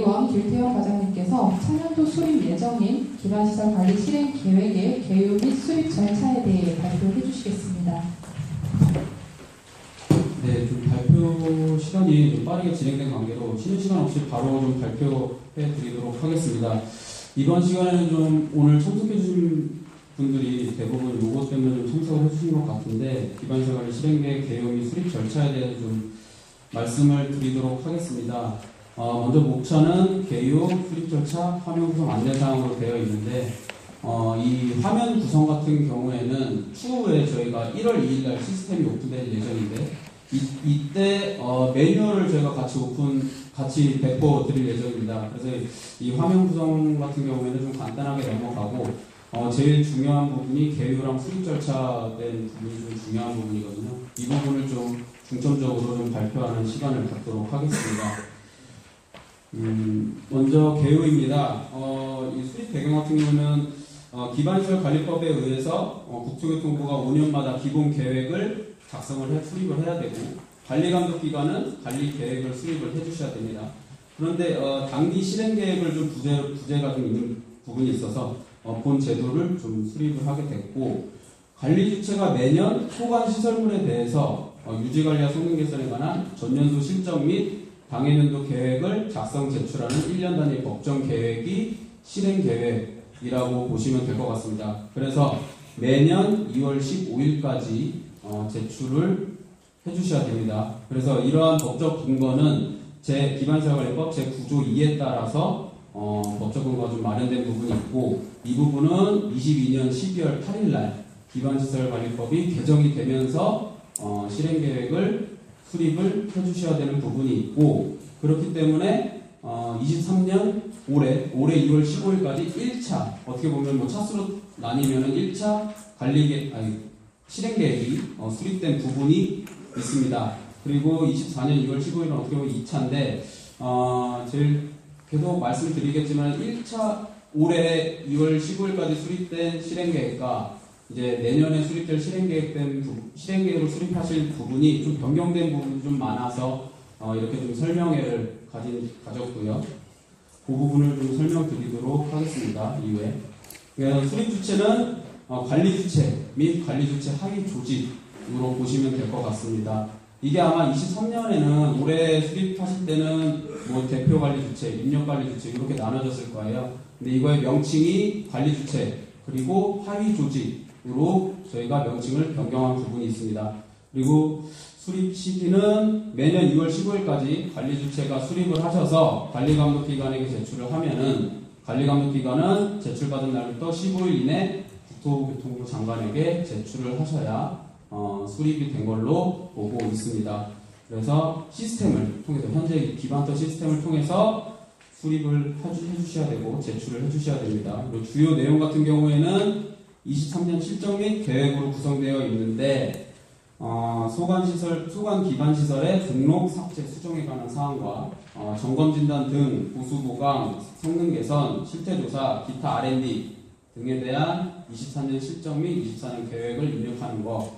원 길태영 과장님께서 차년도 수립 예정인 기반시설 관리 실행 계획의 개요 및 수립 절차에 대해 발표해 주시겠습니다. 네, 좀 발표 시간이 좀 빠르게 진행된 관계로 쉬는 시간 없이 바로 좀 발표해 드리도록 하겠습니다. 이번 시간에는 좀 오늘 참석해 주신 분들이 대부분 요거 때문에 좀 참석을 해주신 것 같은데 기반시설 관리 실행 계획 개요 및 수립 절차에 대해서 좀 말씀을 드리도록 하겠습니다. 먼저 목차는 개요, 수립 절차, 화면 구성 안내사항으로 되어 있는데 이 화면 구성 같은 경우에는 추후에 저희가 1월 2일날 시스템이 오픈될 예정인데 이때 매뉴얼을 저희가 같이 배포 드릴 예정입니다. 그래서 이 화면 구성 같은 경우에는 좀 간단하게 넘어가고 제일 중요한 부분이 개요랑 수립 절차된 부분이 좀 중요한 부분이거든요. 이 부분을 좀 중점적으로 좀 발표하는 시간을 갖도록 하겠습니다. 먼저 개요입니다. 이 수립 배경 같은 경우는 기반시설 관리법에 의해서 국토교통부가 5년마다 기본 계획을 작성을 수립을 해야 되고 관리감독기관은 관리 계획을 수립을 해주셔야 됩니다. 그런데 단기 실행 계획을 좀 부재가 좀 있는 부분이 있어서 본 제도를 좀 수립을 하게 됐고 관리 주체가 매년 소관 시설물에 대해서 유지관리와 성능 개선에 관한 전년도 실적 및 당해년도 계획을 작성 제출하는 1년 단위 법정 계획이 실행 계획이라고 보시면 될 것 같습니다. 그래서 매년 2월 15일까지 제출을 해주셔야 됩니다. 그래서 이러한 법적 근거는 기반시설관리법 제9조 2에 따라서 법적 근거가 좀 마련된 부분이 있고 이 부분은 22년 12월 8일날 기반시설관리법이 개정이 되면서 실행 계획을 수립을 해주셔야 되는 부분이 있고 그렇기 때문에 23년 올해 2월 15일까지 1차 어떻게 보면 뭐 차수로 나뉘면은 1차 실행 계획이 수립된 부분이 있습니다. 그리고 24년 2월 15일은 어떻게 보면 2차인데 제일 계속 말씀드리겠지만 1차 올해 2월 15일까지 수립된 실행 계획과 이제 내년에 수립될 실행 계획으로 수립하실 부분이 좀 변경된 부분이 좀 많아서 이렇게 좀 설명회를 가졌고요. 그 부분을 좀 설명드리도록 하겠습니다. 이후에 그래서 수립 주체는 관리 주체 및 관리 주체 하위 조직으로 보시면 될 것 같습니다. 이게 아마 23년에는 올해 수립하실 때는 뭐 대표 관리 주체, 입력 관리 주체 이렇게 나눠졌을 거예요. 근데 이거의 명칭이 관리 주체 그리고 하위 조직으로 저희가 명칭을 변경한 부분이 있습니다. 그리고 수립 시기는 매년 2월 15일까지 관리 주체가 수립을 하셔서 관리감독기관에게 제출을 하면은 관리감독기관은 제출받은 날부터 15일 이내 국토교통부 장관에게 제출을 하셔야 수립이 된 걸로 보고 있습니다. 그래서 시스템을 통해서 현재 기반터 시스템을 통해서 수립을 해주셔야 되고 제출을 해주셔야 됩니다. 그리고 주요 내용 같은 경우에는 23년 실적 및 계획으로 구성되어 있는데 소관 기반시설의 등록 삭제 수정에 관한 사항과 점검진단 등 보수보강, 성능 개선, 실태조사, 기타 R&D 등에 대한 24년 실적 및 24년 계획을 입력하는 것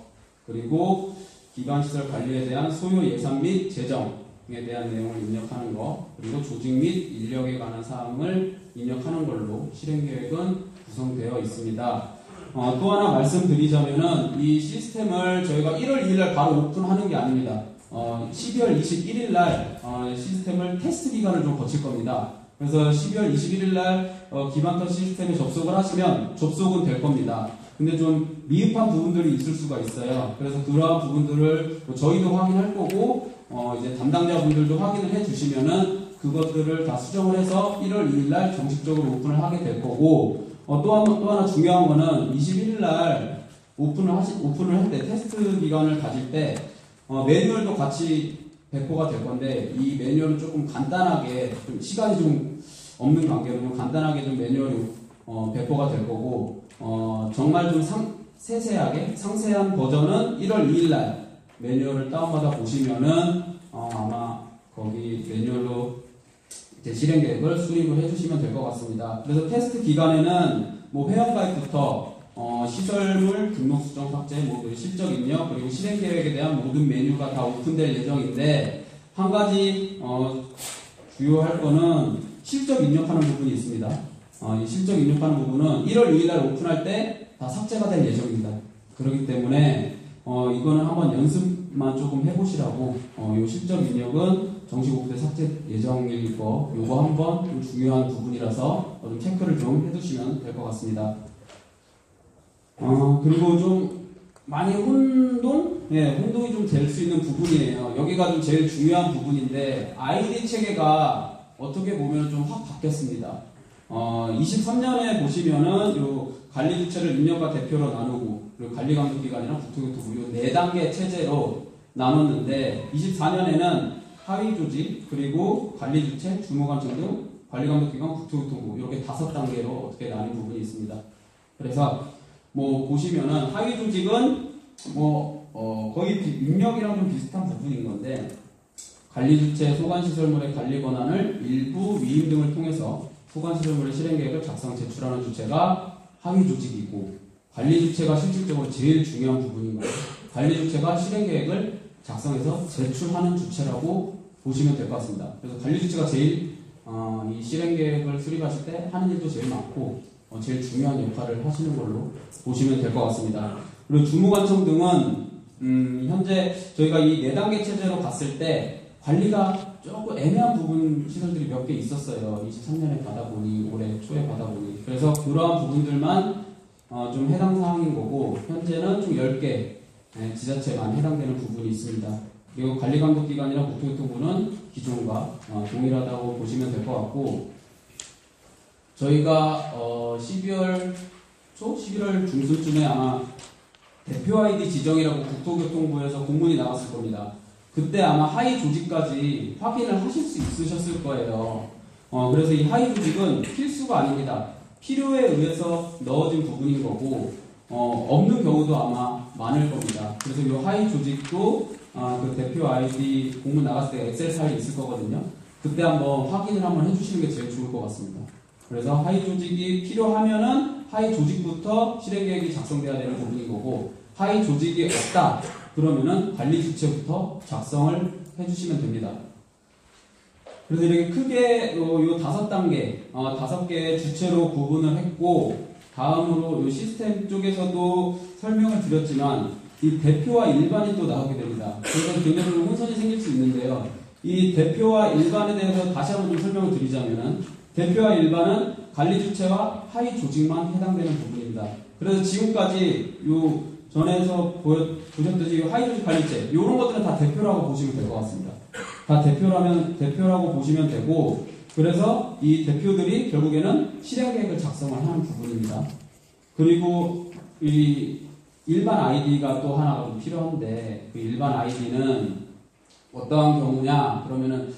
그리고 기반시설 관리에 대한 소요 예산 및 재정에 대한 내용을 입력하는 것 그리고 조직 및 인력에 관한 사항을 입력하는 걸로 실행계획은 구성되어 있습니다. 또 하나 말씀드리자면은 이 시스템을 저희가 1월 2일날 바로 오픈하는 게 아닙니다. 12월 21일날 시스템을 테스트 기간을 좀 거칠 겁니다. 그래서 12월 21일날 기반터 시스템에 접속을 하시면 접속은 될 겁니다. 근데 좀 미흡한 부분들이 있을 수가 있어요. 그래서 그러한 부분들을 저희도 확인할 거고 이제 담당자분들도 확인을 해주시면은 그것들을 다 수정을 해서 1월 2일날 정식적으로 오픈을 하게 될 거고 또 하나 중요한 거는 21일날 오픈을 할 때 테스트 기간을 가질 때 매뉴얼도 같이 배포가 될 건데 이 매뉴얼은 조금 간단하게 좀 시간이 좀 없는 관계로 좀 간단하게 좀 매뉴얼이 배포가 될 거고 정말 좀 세세하게 상세한 버전은 1월 2일날 매뉴얼을 다운받아 보시면은 아마 거기 매뉴얼로 이제 실행 계획을 수립을 해주시면 될 것 같습니다. 그래서 테스트 기간에는 뭐 회원가입부터 시설물 등록 수정 삭제, 실적 입력 그리고 실행 계획에 대한 모든 메뉴가 다 오픈될 예정인데 한 가지 주요할 거는 실적 입력하는 부분이 있습니다. 이 실적 입력하는 부분은 1월 6일 날 오픈할 때 다 삭제가 될 예정입니다. 그렇기 때문에 이거는 한번 연습만 조금 해보시라고 이 실적 입력은 정식 오픈에 삭제 예정일 거 요거 한번 좀 중요한 부분이라서 좀 체크를 좀 해두시면 될 것 같습니다. 그리고 좀 많이 혼동이 좀 될 수 있는 부분이에요. 여기가 좀 제일 중요한 부분인데 아이디 체계가 어떻게 보면 좀 확 바뀌었습니다. 23년에 보시면은 요 관리 주체를 인력과 대표로 나누고 그리고 관리 감독 기관이랑 국토교통부 요 4단계 체제로 나눴는데 24년에는 하위 조직 그리고 관리 주체, 주무관청 등 관리 감독 기관, 국토교통부 이렇게 5단계로 어떻게 나뉜 부분이 있습니다. 그래서 뭐 보시면은 하위 조직은 거의 인력이랑 좀 비슷한 부분인 건데 관리 주체 소관시설물의 관리 권한을 일부 위임 등을 통해서 소관시설물의 실행계획을 작성 제출하는 주체가 하위 조직이고 관리 주체가 실질적으로 제일 중요한 부분인 거예요. 관리 주체가 실행계획을 작성해서 제출하는 주체라고 보시면 될 것 같습니다. 그래서 관리 주체가 제일 이 실행계획을 수립하실 때 하는 일도 제일 많고 제일 중요한 역할을 하시는 걸로 보시면 될 것 같습니다. 그리고 주무관청 등은 현재 저희가 이 4단계 체제로 갔을 때 관리가 조금 애매한 부분 시설들이 몇 개 있었어요. 23년에 받아보니 올해 초에 받아보니 그래서 그러한 부분들만 좀 해당 사항인 거고 현재는 좀 10개 지자체만 해당되는 부분이 있습니다. 그리고 관리감독기관이나 국토교통부는 기존과 동일하다고 보시면 될 것 같고 저희가 12월 초, 11월 중순쯤에 아마 대표 아이디 지정이라고 국토교통부에서 공문이 나왔을 겁니다. 그때 아마 하위 조직까지 확인을 하실 수 있으셨을 거예요. 그래서 이 하위 조직은 필수가 아닙니다. 필요에 의해서 넣어진 부분인 거고 없는 경우도 아마 많을 겁니다. 그래서 이 하위 조직도 그 대표 아이디 공문 나갔을 때 엑셀 파일이 있을 거거든요. 그때 한번 확인을 한번 해주시는 게 제일 좋을 것 같습니다. 그래서 하위 조직이 필요하면은 하위 조직부터 실행계획이 작성돼야 되는 부분인 거고 하위 조직이 없다 그러면은 관리 주체부터 작성을 해주시면 됩니다. 그래서 이렇게 크게 요 5단계, 5개의 주체로 구분을 했고 다음으로 요 시스템 쪽에서도 설명을 드렸지만 이 대표와 일반이 또 나오게 됩니다. 그래서 굉장히 혼선이 생길 수 있는데요. 이 대표와 일반에 대해서 다시 한번 좀 설명을 드리자면은 대표와 일반은 관리 주체와 하위 조직만 해당되는 부분입니다. 그래서 지금까지 요 전에서 보셨듯이 하위 조직 관리체 이런 것들은 다 대표라고 보시면 될 것 같습니다. 다 대표라고 보시면 되고 그래서 이 대표들이 결국에는 실행계획을 작성을 하는 부분입니다. 그리고 이 일반 아이디가 또 하나가 좀 필요한데 그 일반 아이디는 어떠한 경우냐 그러면은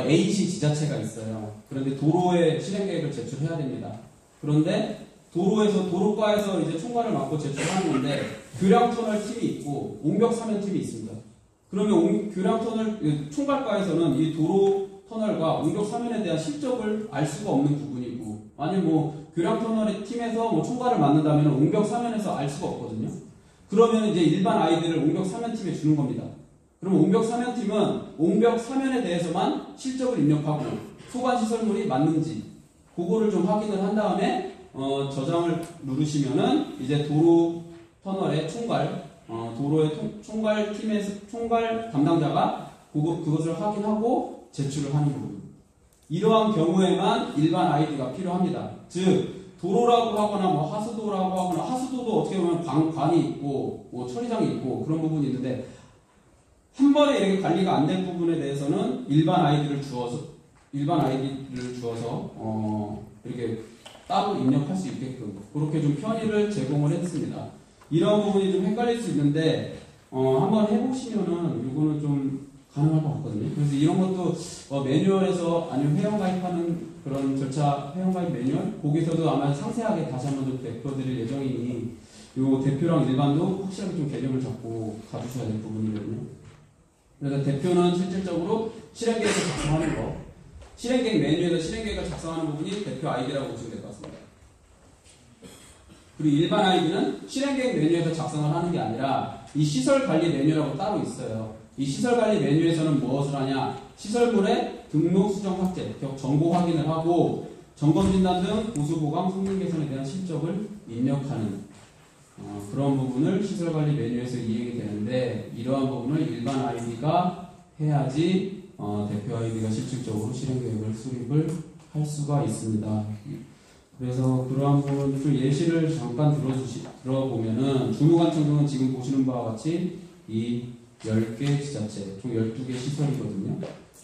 A시 지자체가 있어요. 그런데 도로에 실행계획을 제출해야 됩니다. 그런데 도로과에서 이제 총괄을 맡고 제출하는데 교량터널 팀이 있고 옹벽사면 팀이 있습니다. 그러면 교량터널 총괄과에서는 이 도로 터널과 옹벽사면에 대한 실적을 알 수가 없는 부분이고 아니면 교량터널의 팀에서 총괄을 맡는다면 옹벽사면에서 알 수가 없거든요. 그러면 이제 일반 아이들을 옹벽사면 팀에 주는 겁니다. 그러면 옹벽사면 팀은 옹벽사면에 대해서만 실적을 입력하고 소관시설물이 맞는지 그거를 좀 확인을 한 다음에 저장을 누르시면은 이제 도로 터널의 도로의 총괄 담당자가 그것을 확인하고 제출을 하는 부분. 이러한 경우에만 일반 아이디가 필요합니다. 즉 도로라고 하거나 하수도라고 하거나 하수도도 어떻게 보면 관이 있고 처리장이 있고 그런 부분이 있는데 한 번에 이렇게 관리가 안 될 부분에 대해서는 일반 아이디를 주어서 이렇게 따로 입력할 수 있게끔 그렇게 좀 편의를 제공을 했습니다. 이런 부분이 좀 헷갈릴 수 있는데 한번 해보시면은 이거는 좀 가능할 것 같거든요. 그래서 이런 것도 매뉴얼에서 아니면 회원가입하는 그런 절차 회원가입 매뉴얼 거기서도 아마 상세하게 다시 한번 좀 대표드릴 예정이니 이 대표랑 일반도 확실하게 좀 개념을 잡고 가주셔야 될 부분이거든요. 그래서 대표는 실질적으로 실행계획을 작성하는 거, 실행계획 메뉴에서 실행계획을 작성하는 부분이 대표 아이디라고 보시면 될 것 같습니다. 그리고 일반 아이디는 실행계획 메뉴에서 작성을 하는 게 아니라 이 시설관리 메뉴라고 따로 있어요. 이 시설관리 메뉴에서는 무엇을 하냐? 시설물의 등록 수정 삭제, 정보 확인을 하고 점검 진단 등 보수 보강 성능 개선에 대한 실적을 입력하는 그런 부분을 시설관리 메뉴에서 이행이 되는데 이러한 부분을 일반 아이디가 해야지 대표 아이디가 실질적으로 실행계획을 수립을 할 수가 있습니다. 그래서 그러한 부분을 예시를 잠깐 들어보면은 주무관청 등은 지금 보시는 바와 같이 이 10개 지자체, 총 12개 시설이거든요.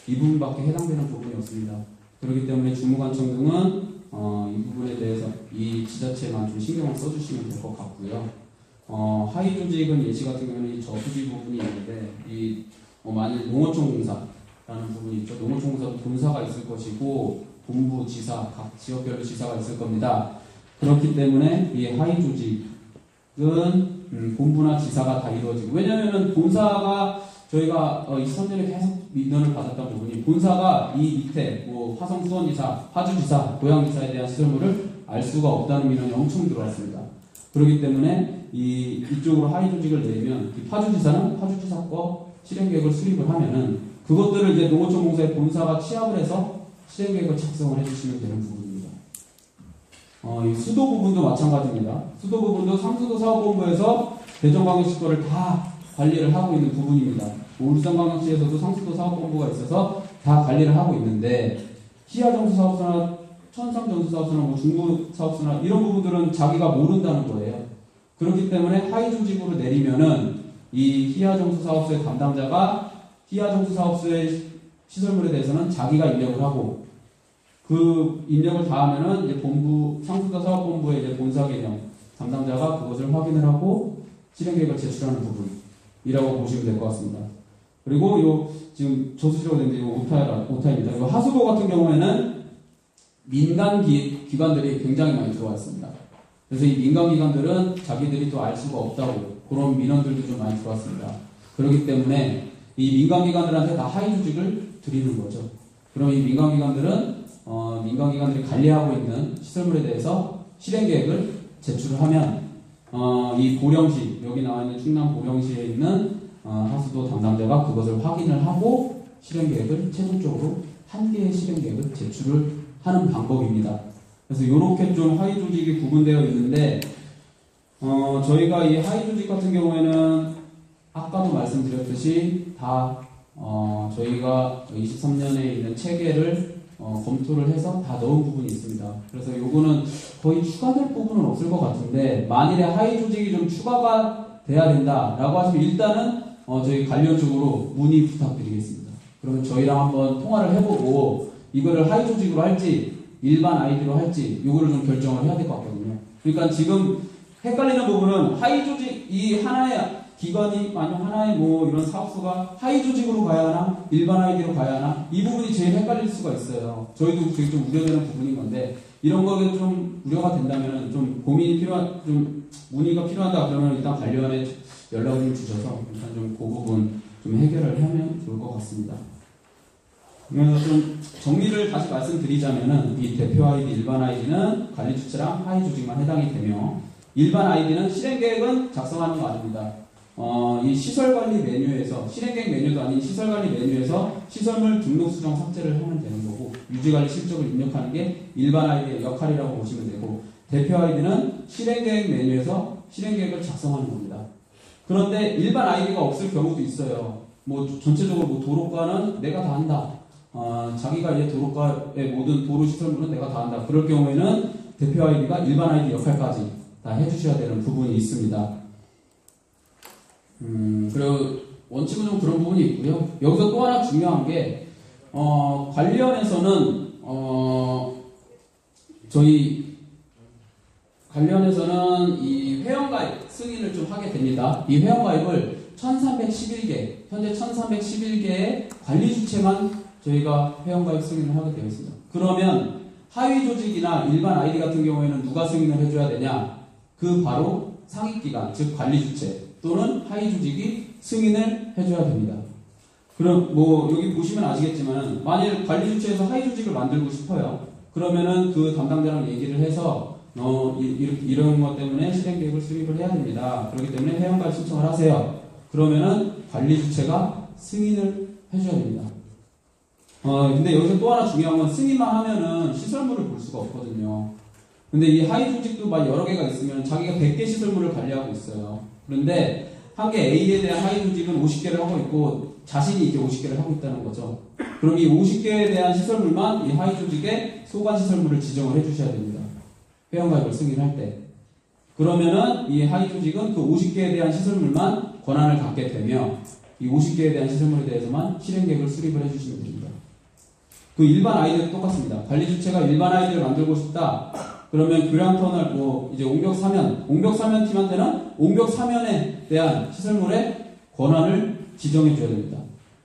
이 부분밖에 해당되는 부분이 없습니다. 그렇기 때문에 주무관청 등은 이 부분에 대해서 이 지자체만 좀 신경을 써주시면 될 것 같고요. 하위 조직은 예시 같은 경우는 이 저수지 부분이 있는데 만일 농어촌공사라는 부분이 있죠. 농어촌공사도 본사가 있을 것이고 본부, 지사, 각 지역별로 지사가 있을 겁니다. 그렇기 때문에 이 하위 조직은 본부나 지사가 다 이루어지고 왜냐하면 본사가 저희가 23년에 계속 민원을 받았던 부분이 본사가 이 밑에 화성 수원지사, 파주지사, 고양지사에 대한 시설물을 알 수가 없다는 민원이 엄청 들어왔습니다. 그렇기 때문에 이쪽으로 하위 조직을 내면 이 파주지사는 파주지사 거 실행계획을 수립을 하면은 그것들을 이제 농어촌공사의 본사가 취합을 해서 실행계획을 작성을 해주시면 되는 부분입니다. 이 수도 부분도 마찬가지입니다. 수도 부분도 상수도 사업본부에서 대전광역시 거를 다 관리를 하고 있는 부분입니다. 울산광역시에서도 상수도 사업본부가 있어서 다 관리를 하고 있는데 희야정수사업소나 천상정수사업소나 중부사업소나 이런 부분들은 자기가 모른다는 거예요. 그렇기 때문에 하위 조직으로 내리면은 이 희야정수사업소의 담당자가 희야정수사업소의 시설물에 대해서는 자기가 입력을 하고 그 입력을 다 하면은 이제 본부 상수도 사업본부의 이제 본사 개념 담당자가 그것을 확인을 하고 실행계획을 제출하는 부분이라고 보시면 될 것 같습니다. 그리고 요 지금 저수지라고 되는데 요 오타입니다. 요 하수도 같은 경우에는 민간 기관들이 굉장히 많이 들어와 있습니다. 그래서 이 민간 기관들은 자기들이 또 알 수가 없다고 그런 민원들도 좀 많이 들어왔습니다. 그렇기 때문에 이 민간 기관들한테 다 하위 조직을 드리는 거죠. 그럼 이 민간 기관들은 민간 기관들이 관리하고 있는 시설물에 대해서 실행계획을 제출을 하면 이 보령시 여기 나와 있는 충남 보령시에 있는 하수도 담당자가 그것을 확인을 하고 실행계획을 최종적으로 한 개의 실행계획을 제출을 하는 방법입니다. 그래서 이렇게 좀 하위 조직이 구분되어 있는데 저희가 이 하위 조직 같은 경우에는 아까도 말씀드렸듯이 다 저희가 23년에 있는 체계를 검토를 해서 다 넣은 부분이 있습니다. 그래서 요거는 거의 추가될 부분은 없을 것 같은데 만일에 하위 조직이 좀 추가가 돼야 된다라고 하시면 일단은 저희 관련 쪽으로 문의 부탁드리겠습니다. 그러면 저희랑 한번 통화를 해보고 이거를 하위 조직으로 할지 일반 아이디로 할지 요거를 좀 결정을 해야 될 것 같거든요. 그러니까 지금 헷갈리는 부분은 하위 조직 이 하나의 기관이 만약 하나의 이런 사업소가 하위 조직으로 가야 하나 일반 아이디로 가야 하나 이 부분이 제일 헷갈릴 수가 있어요. 저희도 그게 좀 우려되는 부분인 건데 이런 거에 좀 우려가 된다면 좀 고민이 좀 문의가 필요하다 그러면 일단 관련에 연락을 좀 주셔서 일단 좀 그 부분 좀 해결을 하면 좋을 것 같습니다. 그래서 좀 정리를 다시 말씀드리자면은 이 대표 아이디, 일반 아이디는 관리 주체랑 하위 조직만 해당이 되며 일반 아이디는 실행계획은 작성하는 거 아닙니다. 이 시설관리 메뉴에서 실행계획 메뉴도 아닌 시설관리 메뉴에서 시설물 등록 수정 삭제를 하면 되는 거고 유지관리 실적을 입력하는 게 일반 아이디의 역할이라고 보시면 되고 대표 아이디는 실행계획 메뉴에서 실행계획을 작성하는 겁니다. 그런데 일반 아이디가 없을 경우도 있어요. 전체적으로 도로과는 내가 다 한다. 자기가 이제 도로과의 모든 도로 시설물은 내가 다 한다. 그럴 경우에는 대표 아이디가 일반 아이디 역할까지 다 해주셔야 되는 부분이 있습니다. 그리고 원칙은 좀 그런 부분이 있고요. 여기서 또 하나 중요한 게 관련해서는 저희 관련해서는 이 회원가입 승인을 좀 하게 됩니다. 이 회원가입을 1311개 현재 1311개의 관리 주체만 저희가 회원가입 승인을 하게 되어 있습니다. 그러면 하위 조직이나 일반 아이디 같은 경우에는 누가 승인을 해줘야 되냐? 그 바로 상위기관, 즉 관리 주체 또는 하위 조직이 승인을 해줘야 됩니다. 그럼 여기 보시면 아시겠지만 만일 관리 주체에서 하위 조직을 만들고 싶어요. 그러면은 그 담당자랑 얘기를 해서 이런 것 때문에 실행계획을 수립을 해야 됩니다. 그렇기 때문에 회원가입 신청을 하세요. 그러면은 관리 주체가 승인을 해줘야 됩니다. 근데 여기서 또 하나 중요한 건 승인만 하면은 시설물을 볼 수가 없거든요. 근데 이 하위 조직도 막 여러 개가 있으면 자기가 100개 시설물을 관리하고 있어요. 그런데 한 개 A에 대한 하위 조직은 50개를 하고 있고 자신이 이제 50개를 하고 있다는 거죠. 그럼 이 50개에 대한 시설물만 이 하위 조직에 소관 시설물을 지정을 해주셔야 됩니다. 회원가입을 승인할 때. 그러면은 이 하위 조직은 그 50개에 대한 시설물만 권한을 갖게 되며 이 50개에 대한 시설물에 대해서만 실행 계획을 수립을 해주시면 됩니다. 그 일반 아이들도 똑같습니다. 관리 주체가 일반 아이들을 만들고 싶다. 그러면 교량터널 이제 옹벽 사면 팀한테는 옹벽 사면에 대한 시설물의 권한을 지정해 줘야 됩니다.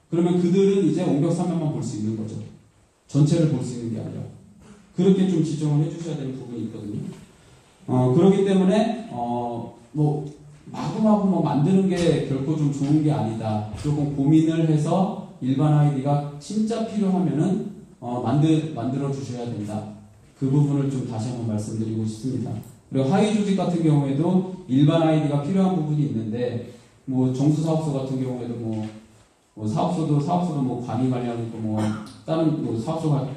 그러면 그들은 이제 옹벽 사면만 볼 수 있는 거죠. 전체를 볼 수 있는 게 아니라. 그렇게 좀 지정을 해주셔야 되는 부분이 있거든요. 그렇기 때문에 마구마구 만드는 게 결코 좀 좋은 게 아니다. 조금 고민을 해서 일반 아이디가 진짜 필요하면은 만들어 주셔야 된다. 그 부분을 좀 다시 한번 말씀드리고 싶습니다. 그리고 하위 조직 같은 경우에도 일반 아이디가 필요한 부분이 있는데 정수사업소 같은 경우에도 사업소도 관이 관리하고 있고 다른 사업소가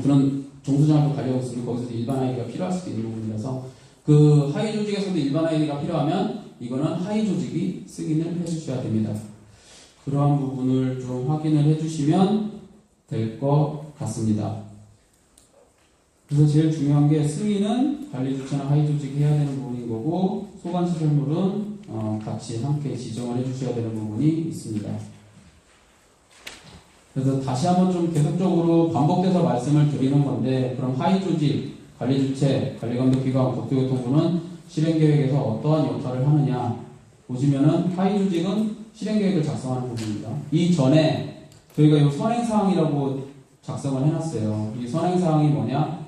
그런 정수장학도 관리하고 있으면 거기서 일반 아이디가 필요할 수도 있는 부분이라서 그 하위 조직에서도 일반 아이디가 필요하면 이거는 하위 조직이 승인을 해주셔야 됩니다. 그러한 부분을 좀 확인을 해주시면 될 것 같습니다. 그래서 제일 중요한 게 승인은 관리 주체나 하위 조직이 해야 되는 부분인 거고 소관 시설물은 같이 함께 지정을 해주셔야 되는 부분이 있습니다. 그래서 다시 한번 좀 계속적으로 반복돼서 말씀을 드리는 건데 그럼 하위 조직, 관리 주체, 관리감독기관, 국토교통부는 실행계획에서 어떠한 역할을 하느냐 보시면은 하위 조직은 실행계획을 작성하는 부분입니다. 이 저희가 이 선행사항이라고 작성을 해놨어요. 이 선행사항이 뭐냐?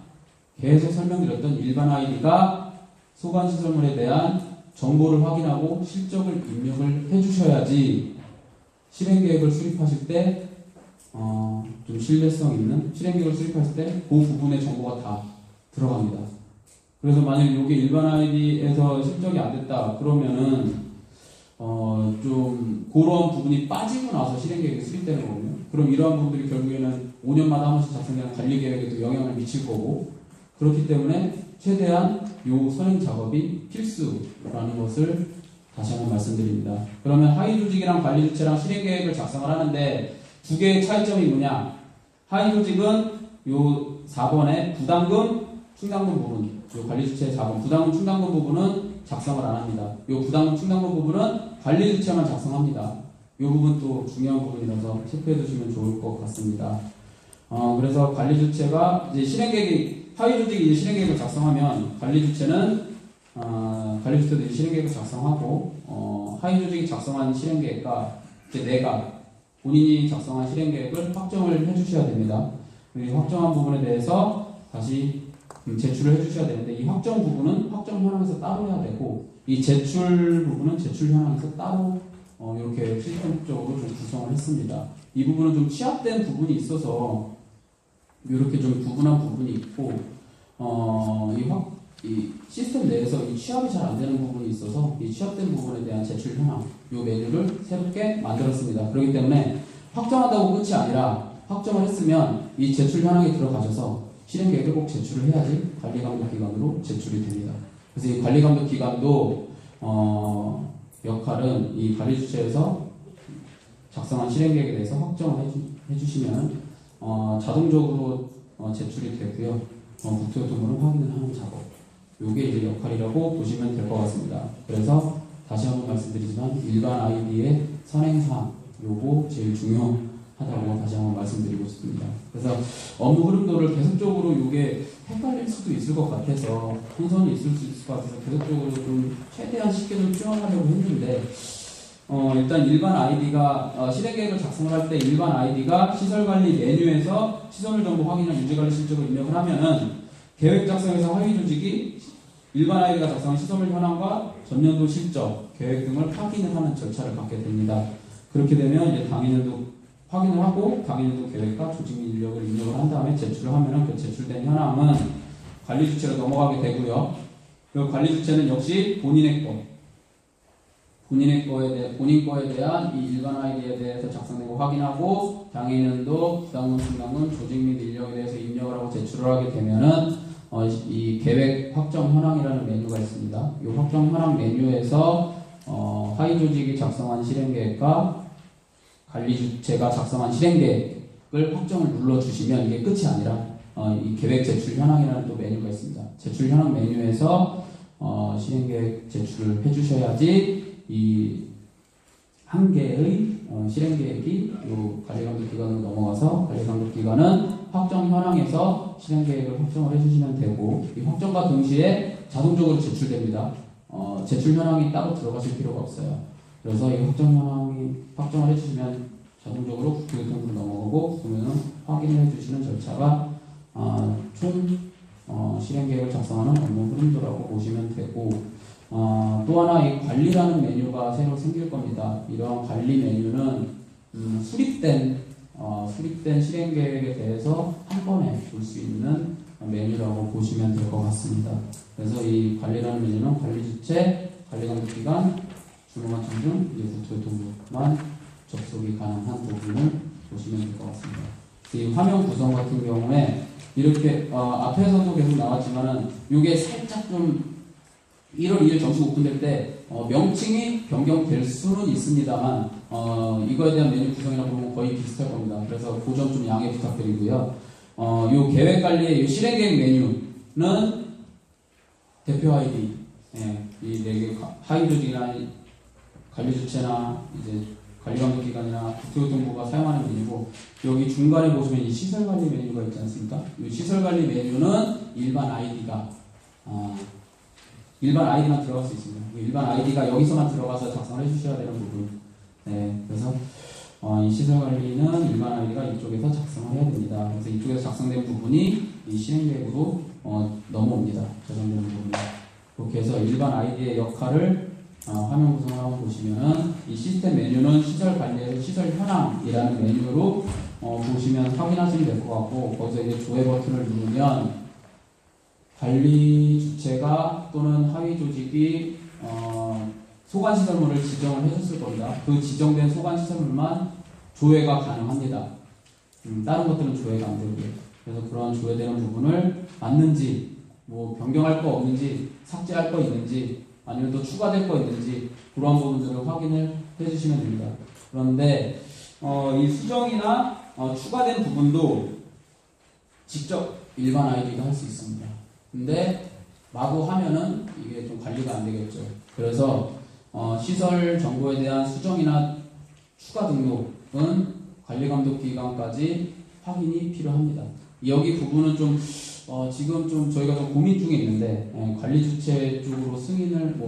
계속 설명드렸던 일반 아이디가 소관시설물에 대한 정보를 확인하고 실적을 입력을 해주셔야지 실행계획을 수립하실 때 좀 신뢰성 있는 실행계획을 수립하실 때 그 부분의 정보가 다 들어갑니다. 그래서 만약 이게 일반 아이디에서 실적이 안 됐다 그러면은 좀 그런 부분이 빠지고 나서 실행계획이 수립되는 거거든요. 그럼 이러한 부분들이 결국에는 5년마다 한 번씩 작성되는 관리계획에도 영향을 미칠 거고 그렇기 때문에 최대한 요 선행 작업이 필수라는 것을 다시 한번 말씀드립니다. 그러면 하위 조직이랑 관리 주체랑 실행계획을 작성을 하는데 두 개의 차이점이 뭐냐? 하위 조직은 요 4번의 부담금, 충당금 부분, 요 관리 주체의 4번 부담금, 충당금 부분은 작성을 안 합니다. 요 부담금, 충당금 부분은 관리 주체만 작성합니다. 요 부분 또 중요한 부분이라서 체크해 두시면 좋을 것 같습니다. 그래서 관리 주체가 이제 실행계획이 하위 조직이 이제 실행계획을 작성하면 관리 주체는 관리 주체도 이제 실행계획을 작성하고 하위 조직이 작성한 실행계획과 이제 내가 본인이 작성한 실행계획을 확정을 해주셔야 됩니다. 이 확정한 부분에 대해서 다시 제출을 해주셔야 되는데 이 확정 부분은 확정 현황에서 따로 해야 되고 이 제출 부분은 제출 현황에서 따로 이렇게 시스템적으로 좀 구성을 했습니다. 이 부분은 좀 취합된 부분이 있어서 이렇게 좀 구분한 부분이 있고 이 시스템 내에서 이 취합이 잘 안 되는 부분이 있어서 이 취합된 부분에 대한 제출 현황 이 메뉴를 새롭게 만들었습니다. 그렇기 때문에 확정한다고 끝이 아니라 확정을 했으면 이 제출 현황에 들어가셔서 실행계획을 꼭 제출을 해야지 관리감독기관으로 제출이 됩니다. 그래서 이 관리감독기관도 역할은 이 관리주체에서 작성한 실행계획에 대해서 확정을 해주시면 자동적으로 제출이 되고요. 국토교통부는 확인을 하는 작업. 요게 이제 역할이라고 보시면 될 것 같습니다. 그래서 다시 한번 말씀드리지만 일반 아이디의 선행사항 요거 제일 중요하다고 다시 한번 말씀드리고 싶습니다. 그래서 업무 흐름도를 계속적으로 요게 헷갈릴 수도 있을 것 같아서 혼선이 있을 수 있을 것 같아서 계속적으로 좀 최대한 쉽게 좀 표현하려고 했는데 일단 일반 아이디가 실행계획을 작성을 할 때 일반 아이디가 시설관리 메뉴에서 시설물 정보 확인이나 유지관리 실적을 입력을 하면은 계획 작성에서 하위 조직이 일반 아이디가 작성한 시설물 현황과 전년도 실적, 계획 등을 확인을 하는 절차를 갖게 됩니다. 그렇게 되면 이제 당일년도 확인을 하고 당일년도 계획과 조직 및 인력을 입력을 한 다음에 제출을 하면은 그 제출된 현황은 관리 주체로 넘어가게 되고요. 그 관리 주체는 역시 본인의 것, 본인 거에 대한 이 일반 아이디에 대해서 작성되고 확인하고 장애인연도, 부담금 충당금, 조직 및 인력에 대해서 입력을 하고 제출을 하게 되면은 이 계획 확정 현황이라는 메뉴가 있습니다. 이 확정 현황 메뉴에서 하위 조직이 작성한 실행계획과 관리 주체가 작성한 실행계획을 확정을 눌러주시면 이게 끝이 아니라 이 계획 제출 현황이라는 또 메뉴가 있습니다. 제출 현황 메뉴에서 실행계획 제출을 해주셔야지 이 한 개의 실행계획이 이 관리감독기관으로 넘어가서 관리감독기관은 확정 현황에서 실행계획을 확정을 해주시면 되고 이 확정과 동시에 자동적으로 제출됩니다. 제출 현황이 따로 들어가실 필요가 없어요. 그래서 이 확정 현황이 확정을 해주시면 자동적으로 국토교통부로 넘어가고 그러면 확인을 해주시는 절차가 총 실행계획을 작성하는 업무 흐름도라고 보시면 되고 또 하나 이 관리라는 메뉴가 새로 생길 겁니다. 이러한 관리 메뉴는 수립된 실행계획에 대해서 한 번에 볼 수 있는 메뉴라고 보시면 될 것 같습니다. 그래서 이 관리라는 메뉴는 관리주체, 관리감독기관, 주무관청 등 국토교통부만 접속이 가능한 부분을 보시면 될 것 같습니다. 이 화면 구성 같은 경우에 이렇게 앞에서도 계속 나왔지만은 이게 살짝 좀 1월 2일 정식 오픈될 때 명칭이 변경될 수는 있습니다만 이거에 대한 메뉴 구성이라 보면 거의 비슷할 겁니다. 그래서 그 점 좀 양해 부탁드리고요. 요 계획관리의 실행계획 메뉴는 대표 아이디, 이 4개 하위 조직이나 관리주체나 이제 관리감독기관이나 국토교통부가 사용하는 메뉴고 여기 중간에 보시면 이 시설관리 메뉴가 있지 않습니까? 이 시설관리 메뉴는 일반 아이디만 들어갈 수 있습니다. 일반 아이디가 여기서만 들어가서 작성을 해주셔야 되는 부분. 그래서 이 시설관리는 일반 아이디가 이쪽에서 작성을 해야 됩니다. 그래서 이쪽에서 작성된 부분이 이 실행계획으로 넘어옵니다. 저장되는 부분이. 그렇게 해서 일반 아이디의 역할을 화면 구성을 한번 보시면은 이 시스템 메뉴는 시설 관리에서 시설 현황이라는 메뉴로 보시면 확인하시면 될 것 같고 거기서 이제 조회 버튼을 누르면 관리 주체가 또는 하위 조직이 소관시설물을 지정을 해줬을 겁니다. 그 지정된 소관시설물만 조회가 가능합니다. 다른 것들은 조회가 안 되고요. 그래서 그런 조회되는 부분을 맞는지, 뭐 변경할 거 없는지, 삭제할 거 있는지, 아니면 또 추가될 거 있는지 그런 부분들을 확인을 해주시면 됩니다. 그런데 이 수정이나 추가된 부분도 직접 일반 아이디가 할 수 있습니다. 근데 마구 하면은 이게 좀 관리가 안 되겠죠. 그래서 시설 정보에 대한 수정이나 추가 등록은 관리감독기관까지 확인이 필요합니다. 여기 부분은 좀 지금 좀 저희가 좀 고민 중에 있는데 관리주체 쪽으로 승인을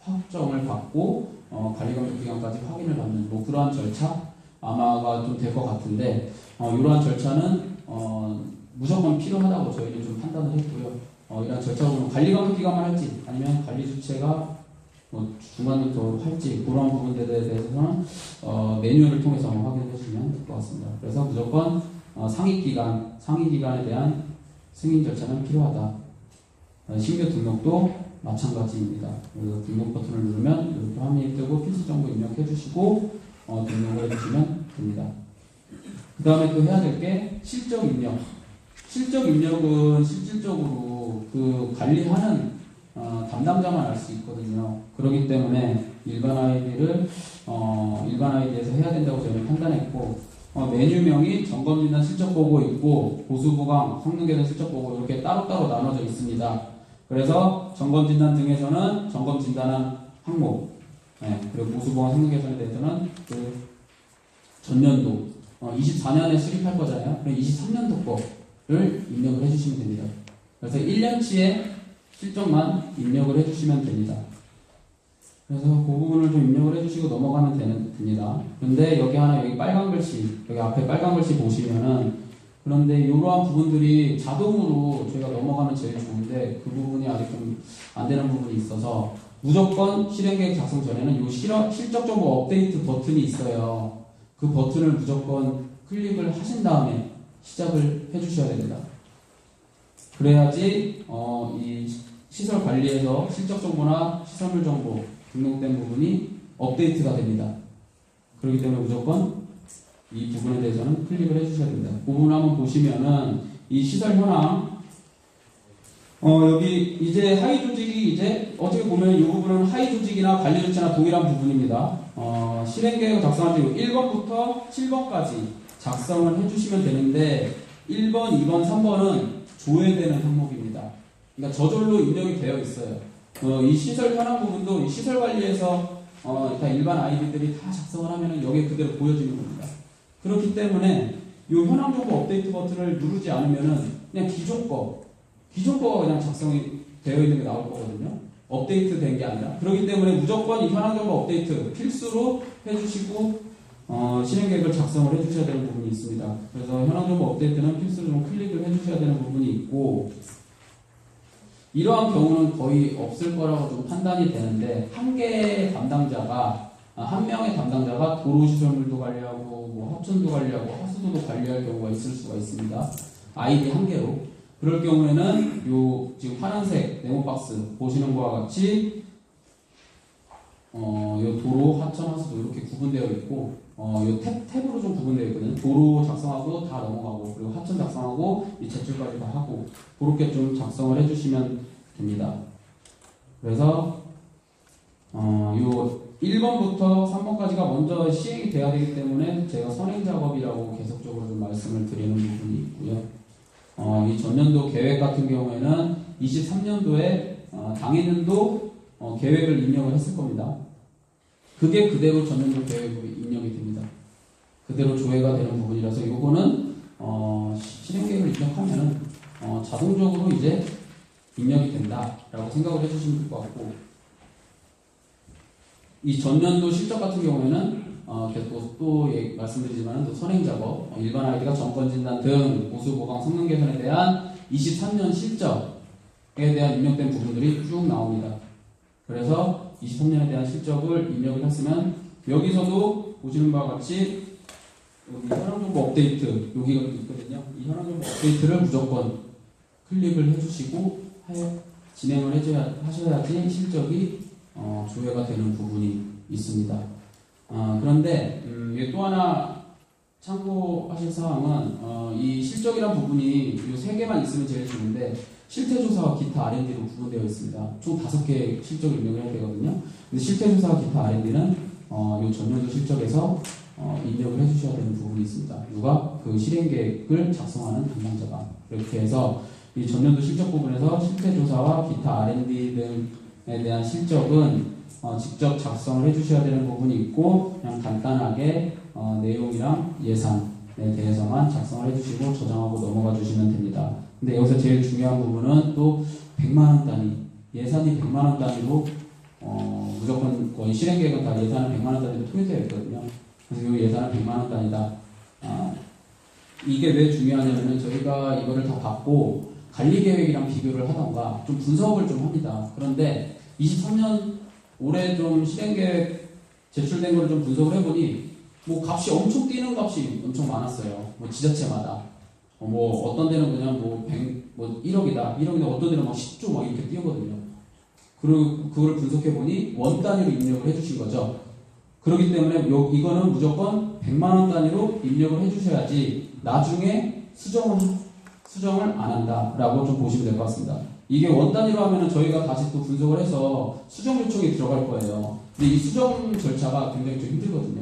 확정을 받고 관리감독기관까지 확인을 받는 그러한 절차 아마가 좀 될 것 같은데 이러한 절차는 무조건 필요하다고 저희는 좀 판단을 했고요. 이러한 절차로 관리감독기관만 할지 아니면 관리주체가 중간적으로 할지 그런 부분들에 대해서는 매뉴얼을 통해서 확인해 주시면 될 것 같습니다. 그래서 무조건 상위기관에 대한 승인 절차는 필요하다. 신규 등록도 마찬가지입니다. 그래서 등록 버튼을 누르면 이렇게 화면이 뜨고 필수 정보 입력해 주시고 등록을 해주시면 됩니다. 그 다음에 또 해야 될 게 실적 입력. 실적 입력은 실질적으로 그 관리하는 담당자만 알 수 있거든요. 그렇기 때문에 일반 아이디에서 해야 된다고 저희는 판단했고 메뉴명이 점검진단 실적보고 있고 보수보강, 성능개선 실적보고 이렇게 따로따로 나눠져 있습니다. 그래서 점검진단 등에서는 점검진단한 항목, 그리고 보수보강, 성능개선에 대해서는 그 전년도 24년에 수립할 거잖아요. 그럼 23년도 거를 입력을 해주시면 됩니다. 그래서 1년치의 실적만 입력을 해주시면 됩니다. 그래서 그 부분을 좀 입력을 해주시고 넘어가면 됩니다. 그런데 여기 빨간 글씨, 여기 앞에 빨간 글씨 보시면은 그런데 이러한 부분들이 자동으로 저희가 넘어가면 제일 좋은데 그 부분이 아직 좀 안 되는 부분이 있어서 무조건 실행계획 작성 전에는 이 실적 정보 업데이트 버튼이 있어요. 그 버튼을 무조건 클릭을 하신 다음에 시작을 해주셔야 됩니다. 그래야지 이 시설 관리에서 실적 정보나 시설물 정보 등록된 부분이 업데이트가 됩니다. 그렇기 때문에 무조건 이 부분에 대해서는 클릭을 해주셔야 됩니다. 그 부분을 한번 보시면은 이 시설 현황 여기 이제 하위 조직이 이제 어떻게 보면 이 부분은 하위 조직이나 관리 조치나 동일한 부분입니다. 실행 계획을 작성할 때 1번부터 7번까지 작성을 해주시면 되는데 1번, 2번, 3번은 조회되는 항목입니다. 그러니까 저절로 입력이 되어 있어요. 이 시설 현황 부분도 이 시설 관리에서 다 일반 아이디들이 다 작성을 하면은 여기에 그대로 보여지는 겁니다. 그렇기 때문에 이 현황 정보 업데이트 버튼을 누르지 않으면은 그냥 기존 거가 그냥 작성이 되어 있는 게 나올 거거든요. 업데이트 된 게 아니라. 그렇기 때문에 무조건 이 현황 정보 업데이트 필수로 해주시고 실행 계획을 작성을 해주셔야 되는 부분이 있습니다. 그래서 현황 정보 업데이트는 필수로 좀 클릭을 해주셔야 되는 부분이 있고, 이러한 경우는 거의 없을 거라고 좀 판단이 되는데, 한 명의 담당자가 도로시설물도 관리하고 뭐 하천도 관리하고 하수도도 관리할 경우가 있을 수가 있습니다. 아이디 한 개로. 그럴 경우에는 요 지금 파란색 네모 박스 보시는 것과 같이 요 도로, 하천, 하수도 이렇게 구분되어 있고, 요 탭으로 좀 구분되어 있거든요. 도로 작성하고 다 넘어가고, 그리고 하천 작성하고 이 제출까지 다 하고, 그렇게 좀 작성을 해주시면 됩니다. 그래서 요 1번부터 3번까지가 먼저 시행이 돼야 되기 때문에 제가 선행 작업이라고 계속적으로 좀 말씀을 드리는 부분이 있고요. 이 전년도 계획 같은 경우에는 23년도에 당해년도 계획을 입력을 했을 겁니다. 그게 그대로 전년도 계획으로 입력이 됩니다. 그대로 조회가 되는 부분이라서 이거는 실행 계획을 입력하면 자동적으로 이제 입력이 된다라고 생각을 해주시면 될 것 같고, 이 전년도 실적 같은 경우에는 또 말씀드리지만 또 선행 작업, 일반 아이디가 정권 진단 등 보수 보강 성능 개선에 대한 23년 실적에 대한 입력된 부분들이 쭉 나옵니다. 그래서 23년에 대한 실적을 입력을 했으면 여기서도 보시는 바와 같이 여기 현황정보 업데이트 여기가 있거든요. 이 현황정보 업데이트를 무조건 클릭을 해주시고 진행을 하셔야지 실적이 조회가 되는 부분이 있습니다. 그런데 또 하나 참고하실 사항은 이 실적이란 부분이 이 3개만 있으면 제일 좋은데 실태조사와 기타 R&D로 구분되어 있습니다. 총 5개의 실적을 입력을 해야 되거든요. 근데 실태조사와 기타 R&D는 이 전년도 실적에서 입력을 해주셔야 되는 부분이 있습니다. 누가? 그 실행계획을 작성하는 담당자가. 그렇게 해서 이 전년도 실적 부분에서 실태조사와 기타 R&D 등에 대한 실적은 직접 작성을 해주셔야 되는 부분이 있고, 그냥 간단하게 내용이랑 예산에 대해서만 작성을 해주시고 저장하고 넘어가 주시면 됩니다. 근데 여기서 제일 중요한 부분은 또 100만원 단위, 예산이 100만원 단위로 무조건 거의 실행계획은 다 예산은 100만원 단위로 통일되어 있거든요. 그래서 이 예산은 100만원 단위다. 이게 왜 중요하냐면 저희가 이거를 다 받고 관리계획이랑 비교를 하던가 좀 분석을 좀 합니다. 그런데 23년 올해 좀 실행계획 제출된 걸 좀 분석을 해보니 뭐 값이 엄청 뛰는 값이 엄청 많았어요. 뭐 지자체마다 뭐 어떤 데는 그냥 뭐 1억이다 어떤 데는 막 10조 막 이렇게 뛰거든요. 그리고 그걸 분석해 보니 원 단위로 입력을 해주신 거죠. 그렇기 때문에 이거는 무조건 100만원 단위로 입력을 해주셔야지 나중에 수정을 안 한다라고 좀 보시면 될 것 같습니다. 이게 원 단위로 하면은 저희가 다시 또 분석을 해서 수정 요청이 들어갈 거예요. 근데 이 수정 절차가 굉장히 좀 힘들거든요.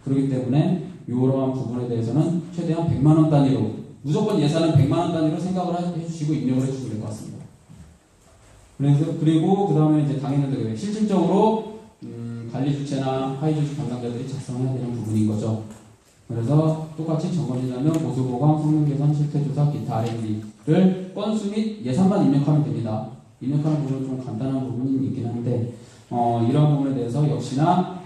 그렇기 때문에 이러한 부분에 대해서는 최대한 100만원 단위로, 무조건 예산은 100만원 단위로 생각을 해주시고 입력을 해주시면 될 것 같습니다. 그리고 그 다음에 이제 당연히 계획, 실질적으로 관리 주체나 하위 조직 담당자들이 작성해야 되는 부분인 거죠. 그래서 똑같이 점검진단명, 보수보강, 성능개선, 실태조사, 기타 R&D를 건수 및 예산만 입력하면 됩니다. 입력하는 부분은 좀 간단한 부분이 있긴 한데 이러한 부분에 대해서 역시나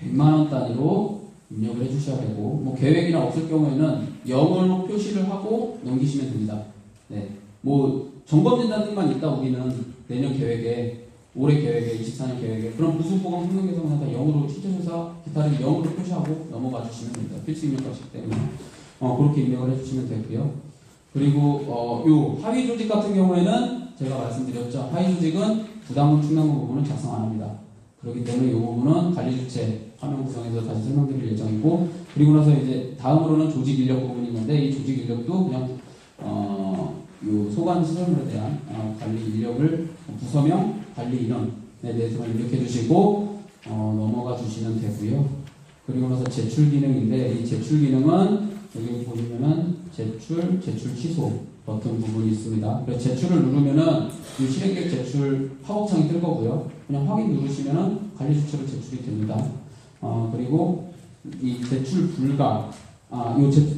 100만원 단위로 입력을 해주셔야 되고, 뭐 계획이나 없을 경우에는 0으로 표시를 하고 넘기시면 됩니다. 네, 뭐 점검진단만 있다 우리는 내년 계획에, 올해 계획에, 24년 계획에 그럼 보수보강 성능개선은 다 0으로, 실태조사 기타를 0으로 표시하고 넘어가 주시면 됩니다. 필수 입력하시기 때문에 그렇게 입력을 해주시면 되고요. 그리고 요 하위 조직 같은 경우에는 제가 말씀드렸죠. 하위 조직은 부담금, 충당금 부분은 작성 안 합니다. 그렇기 때문에 이 부분은 관리주체 화면 구성에서 다시 설명드릴 예정이고, 그리고 나서 이제 다음으로는 조직 인력 부분이 있는데, 이 조직 인력도 그냥 요 소관 시설물에 대한 관리 인력을 부서명 관리 인원에 대해서만 입력해 주시고 넘어가 주시면 되고요. 그리고 나서 제출 기능인데, 이 제출 기능은 여기 보시면은 제출 취소 버튼 부분이 있습니다. 그래서 제출을 누르면은 이 실행계획 제출 팝업창이 뜰 거고요. 그냥 확인 누르시면은 관리 주체로 제출이 됩니다. 그리고 이 제출 불가,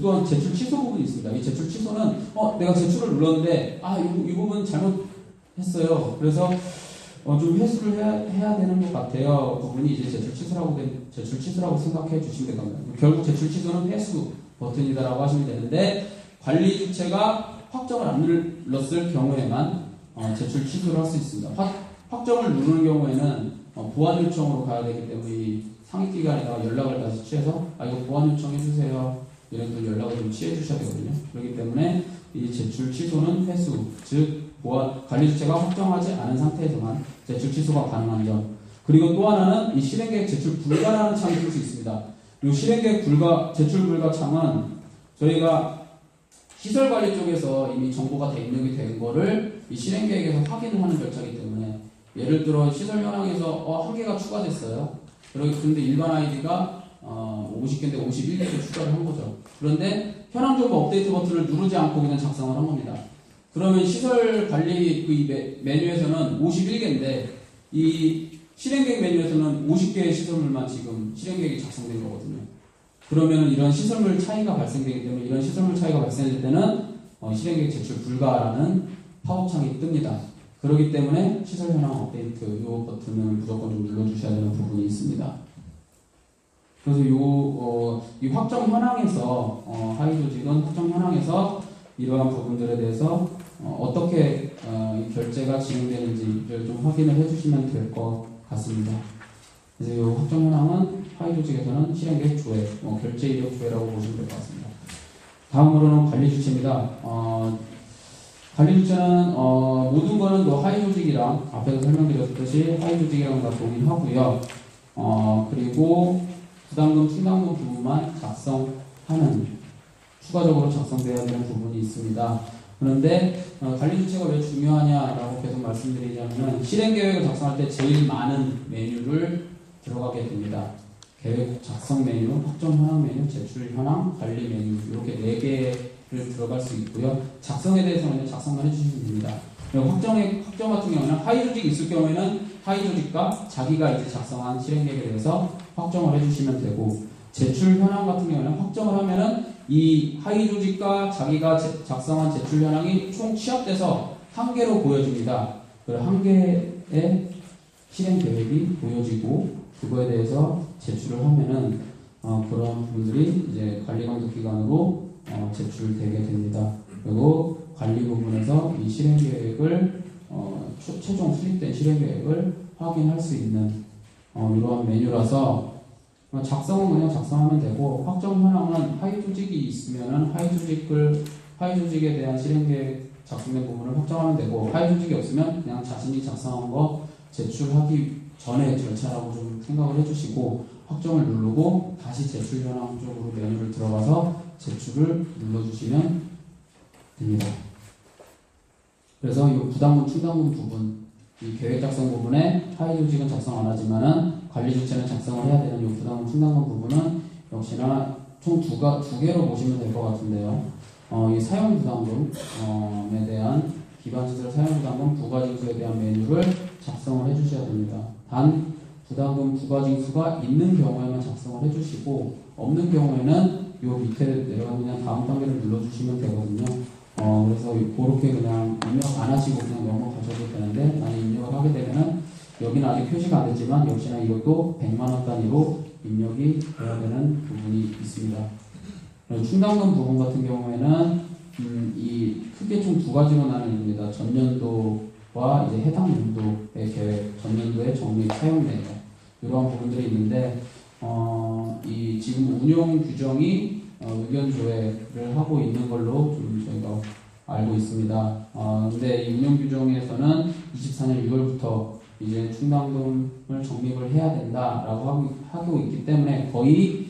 또한 제출 취소 부분이 있습니다. 이 제출 취소는 내가 제출을 눌렀는데 이 부분 잘못했어요. 그래서 좀 회수를 해야 되는 것 같아요. 부분이 이제 제출 취소라고 생각해 주시면 될 겁니다. 결국 제출 취소는 회수 버튼이다라고 하시면 되는데, 관리 주체가 확정을 안 눌렀을 경우에만 제출 취소를 할 수 있습니다. 확정을 누르는 경우에는 보완 요청으로 가야 되기 때문에 이 상위기관에다가 연락을 다시 취해서 이거 보완 요청해 주세요, 이런 또 연락을 좀 취해 주셔야 되거든요. 그렇기 때문에 이 제출 취소는 회수, 즉 관리 주체가 확정하지 않은 상태에서만 제출 취소가 가능한 점. 그리고 또 하나는 이 실행계획 제출 불가라는 창이 뜰 수 있습니다. 이 실행계획 제출 불가 창은 저희가 시설관리 쪽에서 이미 정보가 다 입력이 된 거를 이 실행계획에서 확인을 하는 절차이기 때문에, 예를 들어 시설 현황에서 한 개가 추가됐어요. 그런데 일반 아이디가 50개인데 51개를 추가를 한 거죠. 그런데 현황 정보 업데이트 버튼을 누르지 않고 그냥 작성을 한 겁니다. 그러면 시설 관리 메뉴에서는 51개인데 이 실행계획 메뉴에서는 50개의 시설물만 지금 실행계획이 작성된 거거든요. 그러면 이런 시설물 차이가 발생되기 때문에, 이런 시설물 차이가 발생될 때는 실행계획 제출 불가라는 팝업창이 뜹니다. 그렇기 때문에 시설 현황 업데이트 이 버튼을 무조건 좀 눌러주셔야 되는 부분이 있습니다. 그래서 이 확정 현황에서 하위 조직은 확정 현황에서 이러한 부분들에 대해서 어떻게 결제가 진행되는지를 좀 확인을 해주시면 될 것 같습니다. 그래서 이 확정 현황은 하위 조직에서는 실행계획 조회, 결제 이력 조회라고 보시면 될 것 같습니다. 다음으로는 관리 주체입니다. 관리 주체는 모든 거는 또 하위 조직이랑 앞에서 설명드렸듯이 하위 조직이랑 다 동일하고요. 그리고 부담금, 충당금 부분만 작성하는, 추가적으로 작성되어야 되는 부분이 있습니다. 그런데 관리 주체가 왜 중요하냐라고 계속 말씀드리자면, 실행계획을 작성할 때 제일 많은 메뉴를 들어가게 됩니다. 계획 작성 메뉴, 확정 현황 메뉴, 제출 현황, 관리 메뉴, 이렇게 4개를 들어갈 수 있고요. 작성에 대해서는 작성만 해주시면 됩니다. 확정 같은 경우는 하위 조직이 있을 경우에는 하위 조직과 자기가 이제 작성한 실행계획에 대해서 확정을 해주시면 되고, 제출 현황 같은 경우는 확정을 하면은 이 하위 조직과 자기가 작성한 제출 현황이 총 취합돼서 한 개로 보여집니다. 그리고 한 개의 실행 계획이 보여지고, 그거에 대해서 제출을 하면은 그런 분들이 이제 관리 감독 기관으로 제출되게 됩니다. 그리고 관리 부분에서 이 실행 계획을 최종 수립된 실행 계획을 확인할 수 있는 이러한 메뉴라서, 작성은 그냥 작성하면 되고, 확정 현황은 하위 조직이 있으면은 하위 조직에 대한 실행 계획 작성된 부분을 확정하면 되고, 하위 조직이 없으면 그냥 자신이 작성한 거 제출하기 전에 절차라고 좀 생각을 해주시고, 확정을 누르고 다시 제출 현황 쪽으로 메뉴를 들어가서 제출을 눌러주시면 됩니다. 그래서 이 부담금, 충당금 부분, 이 계획 작성 부분에 하위 조직은 작성 안 하지만은 관리 주체는 작성을 해야 되는 이 부담금, 충당금 부분은 역시나 총 두 개로 보시면 될 것 같은데요. 이 사용 부담금에 대한 기반시설 사용 부담금 부가징수에 대한 메뉴를 작성을 해주셔야 됩니다. 단 부담금 부가징수가 있는 경우에만 작성을 해주시고, 없는 경우에는 이 밑에 내려가 그냥 다음 단계를 눌러주시면 되거든요. 그래서 그렇게 그냥 입력 안 하시고 그냥 넘어가셔도 되는데, 만약 입력을 하게 되면은 여기는 아직 표시가 안 됐지만 역시나 이것도 100만원 단위로 입력이 돼야 되는 부분이 있습니다. 충당금 부분 같은 경우에는 이 크게 총 두 가지로 나눠집니다. 전년도와 이제 해당 연도의 계획, 전년도의 적립 사용 내역, 이러한 부분들이 있는데, 이 지금 운용 규정이 의견 조회를 하고 있는 걸로 좀 저희가 알고 있습니다. 근데 이 운용 규정에서는 24년 6월부터 이제 충당금을 적립을 해야 된다라고 하고 있기 때문에 거의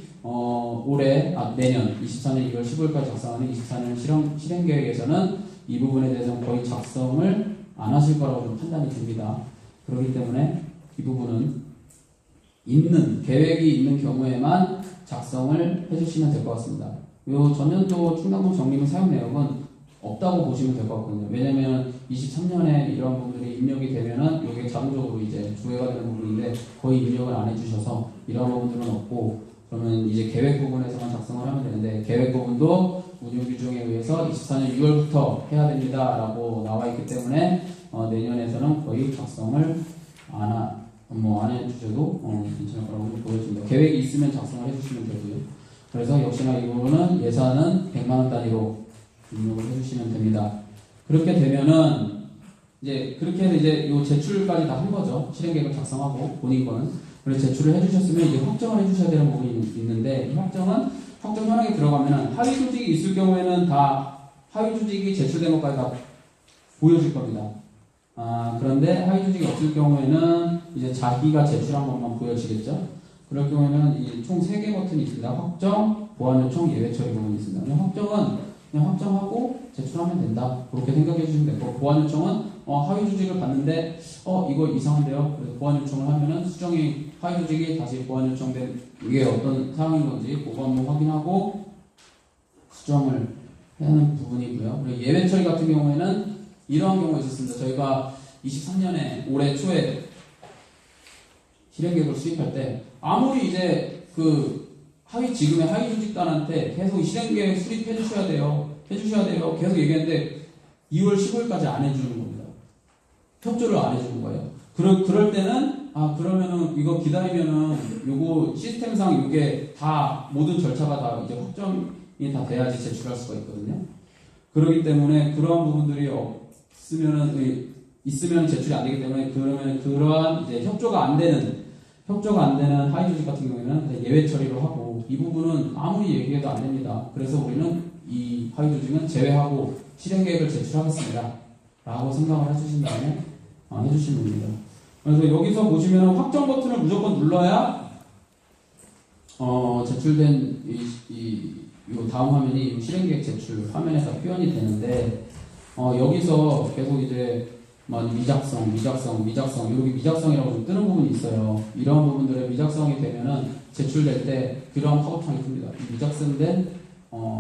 내년 24년 2월 15일까지 작성하는 24년 실행 계획에서는 이 부분에 대해서는 거의 작성을 안 하실 거라고 좀 판단이 됩니다. 그렇기 때문에 이 부분은 계획이 있는 경우에만 작성을 해주시면 될 것 같습니다. 요 전년도 충당금 적립 사용 내역은 없다고 보시면 될 것 같거든요. 왜냐면 23년에 이런 부분들이 입력이 되면은 이게 자동적으로 이제 조회가 되는 부분인데 거의 입력을 안 해주셔서 이런 부분들은 없고, 그러면 이제 계획 부분에서만 작성을 하면 되는데 계획 부분도 운용 규정에 의해서 24년 6월부터 해야 됩니다라고 나와 있기 때문에 내년에서는 거의 작성을 안 해주셔도 괜찮을 거라고 보여집니다. 계획이 있으면 작성을 해주시면 되고요. 그래서 역시나 이 부분은 예산은 100만 원 단위로 입력을 해주시면 됩니다. 그렇게 되면은 그렇게 해서 이제 요 제출까지 다 한 거죠. 실행계획을 작성하고 본인 거는. 그래서 제출을 해주셨으면 이제 확정을 해주셔야 되는 부분이 있는데, 이 확정 현황에 들어가면은 하위 조직이 있을 경우에는 다 하위 조직이 제출된 것까지 다 보여줄 겁니다. 그런데 하위 조직이 없을 경우에는 이제 자기가 제출한 것만 보여지겠죠. 그럴 경우에는 총 3개 버튼이 있습니다. 확정, 보완 요청, 예외 처리 부분이 있습니다. 확정은 그냥 확정하고 제출하면 된다. 그렇게 생각해 주시면 되고, 보완 요청은 하위 조직을 봤는데 이거 이상한데요. 그래서 보완 요청을 하면은 하위 조직이 다시 보완 요청된 이게 어떤 상황인 건지 그거 한번 확인하고 수정을 해야 하는 부분이고요. 그리고 예외 처리 같은 경우에는 이러한 경우가 있었습니다. 저희가 23년에 올해 초에 실행계획을 수립할 때 아무리 이제 지금의 하위 조직단한테 계속 실행계획 수립해 주셔야 돼요. 계속 얘기했는데 2월 15일까지 안 해주는 겁니다. 협조를 안 해주는 거예요. 그럴 때는 그러면은 이거 기다리면은 요거 시스템상 이게 다 모든 절차가 다 이제 확정이 다 돼야지 제출할 수가 있거든요. 그렇기 때문에 그러한 부분들이 있으면 제출이 안 되기 때문에 그러면 그러한 이제 협조가 안 되는 하위 조직 같은 경우에는 예외 처리로 하고, 이 부분은 아무리 얘기해도 안 됩니다. 그래서 우리는 이 하위 조직은 제외하고 실행 계획을 제출하겠습니다 라고 생각을 해주신 다음에 해주시면 됩니다. 그래서 여기서 보시면 확정 버튼을 무조건 눌러야 제출된 요 다음 화면이 실행계획 제출 화면에서 표현이 되는데, 여기서 계속 이제 미작성 여기 미작성이라고 좀 뜨는 부분이 있어요. 이런 부분들의 미작성이 되면은 제출될 때 그러한 팝업창이 뜹니다. 미작성된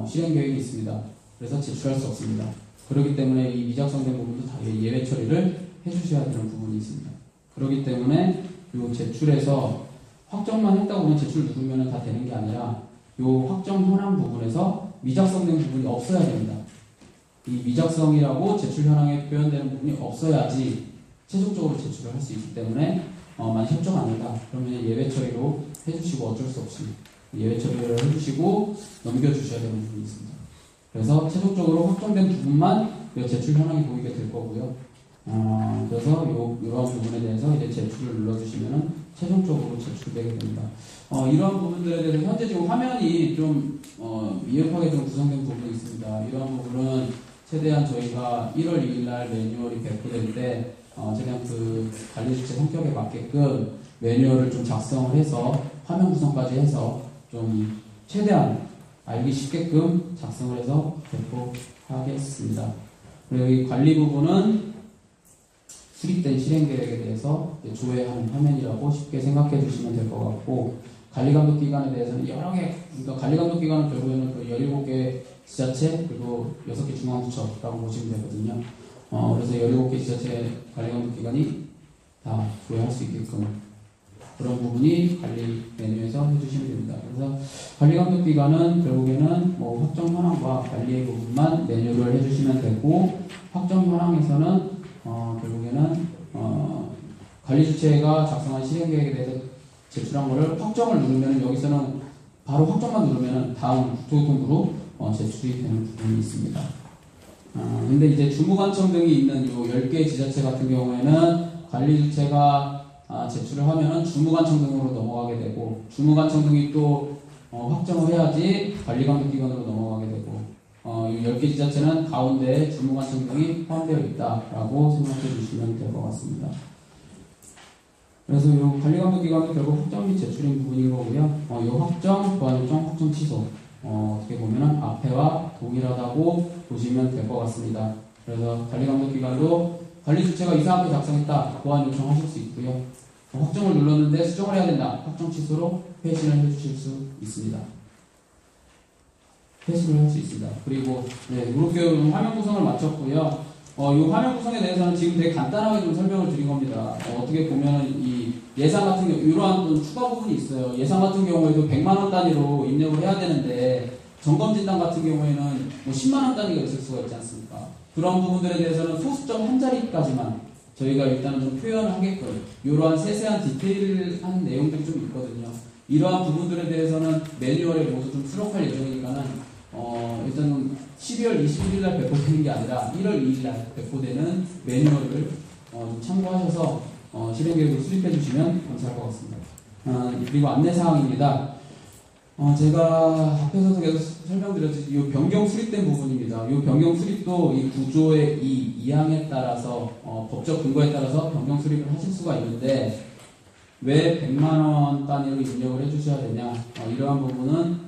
실행계획이 있습니다. 그래서 제출할 수 없습니다. 그렇기 때문에 이 미작성된 부분도 다 예외 처리를 해주셔야 되는 부분이 있습니다. 그렇기 때문에 요 제출에서 확정만 했다고 하면 제출 누르면 다 되는 게 아니라 요 확정 현황 부분에서 미작성된 부분이 없어야 됩니다. 이 미작성이라고 제출 현황에 표현되는 부분이 없어야지 최종적으로 제출을 할 수 있기 때문에 만약 협조가 안 된다 그러면 예외 처리로 해주시고, 어쩔 수 없이 예외 처리를 해주시고 넘겨주셔야 되는 부분이 있습니다. 그래서 최종적으로 확정된 부분만 제출 현황이 보이게 될 거고요. 그래서 이러한 부분에 대해서 이제 제출을 눌러주시면은 최종적으로 제출되게 됩니다. 이러한 부분들에 대해서 현재 지금 화면이 좀 미흡하게 좀 구성된 부분이 있습니다. 이러한 부분은 최대한 저희가 1월 2일날 매뉴얼이 배포될 때 최대한 관리 주체 성격에 맞게끔 매뉴얼을 좀 작성을 해서 화면 구성까지 해서 좀 최대한 알기 쉽게끔 작성을 해서 배포하겠습니다. 그리고 이 관리 부분은 수립된 실행계획에 대해서 조회하는 화면이라고 쉽게 생각해 주시면 될 것 같고, 관리감독기관에 대해서는 여러 개, 그러니까 관리감독기관은 결국에는 17개 지자체 그리고 6개 중앙부처라고 보시면 되거든요. 그래서 17개 지자체 관리감독기관이 다 조회할 수 있게끔 그런 부분이 관리 메뉴에서 해주시면 됩니다. 그래서 관리감독기관은 결국에는 확정 현황과 관리의 부분만 메뉴를 해주시면 되고, 확정 현황에서는 결국에는 관리 주체가 작성한 실행계획에 대해서 제출한 거를 확정을 누르면, 여기서는 바로 확정만 누르면 다음 국토교통부로 제출이 되는 부분이 있습니다. 근데 이제 중부관청 등이 있는 요 10개 지자체 같은 경우에는 관리 주체가 제출을 하면은 주무관청 등으로 넘어가게 되고, 주무관청 등이 또 확정을 해야지 관리감독기관으로 넘어가게 되고, 10개 지자체는 가운데에 주무관청 등이 포함되어 있다라고 생각해 주시면 될 것 같습니다. 그래서 이 관리감독 기관은 결국 확정 및 제출인 부분인 거고요. 이 확정, 보안 요청, 확정 취소 어떻게 보면은 앞에와 동일하다고 보시면 될 것 같습니다. 그래서 관리감독 기관도 관리 주체가 이상하게 작성했다 보안 요청하실 수 있고요. 확정을 눌렀는데 수정을 해야 된다. 확정 취소로 회신을 해주실 수 있습니다. 회신을 할 수 있습니다. 그리고 이렇게 화면 구성을 마쳤고요. 이 화면 구성에 대해서는 지금 되게 간단하게 좀 설명을 드린 겁니다. 어떻게 보면 이 예상 같은 경우 이러한 또 추가 부분이 있어요. 예상 같은 경우에도 100만 원 단위로 입력을 해야 되는데 점검 진단 같은 경우에는 뭐 10만 원 단위가 있을 수가 있지 않습니까? 그런 부분들에 대해서는 소수점 한 자리까지만 저희가 일단은 좀 표현을 하게끔 이러한 세세한 디테일한 내용들이 좀 있거든요. 이러한 부분들에 대해서는 매뉴얼에 모두 좀 수록할 예정이니까는 일단은 12월 21일 날 배포되는 게 아니라 1월 2일 날 배포되는 매뉴얼을 좀 참고하셔서 실행계획을 수립해 주시면 감사할 것 같습니다. 그리고 안내사항입니다. 제가 앞에서도 계속 설명드렸듯이 이 변경 수립된 부분입니다. 이 변경 수립도 이 구조의 이 이항에 따라서 법적 근거에 따라서 변경 수립을 하실 수가 있는데 왜 100만원 단위로 입력을 해주셔야 되냐? 이러한 부분은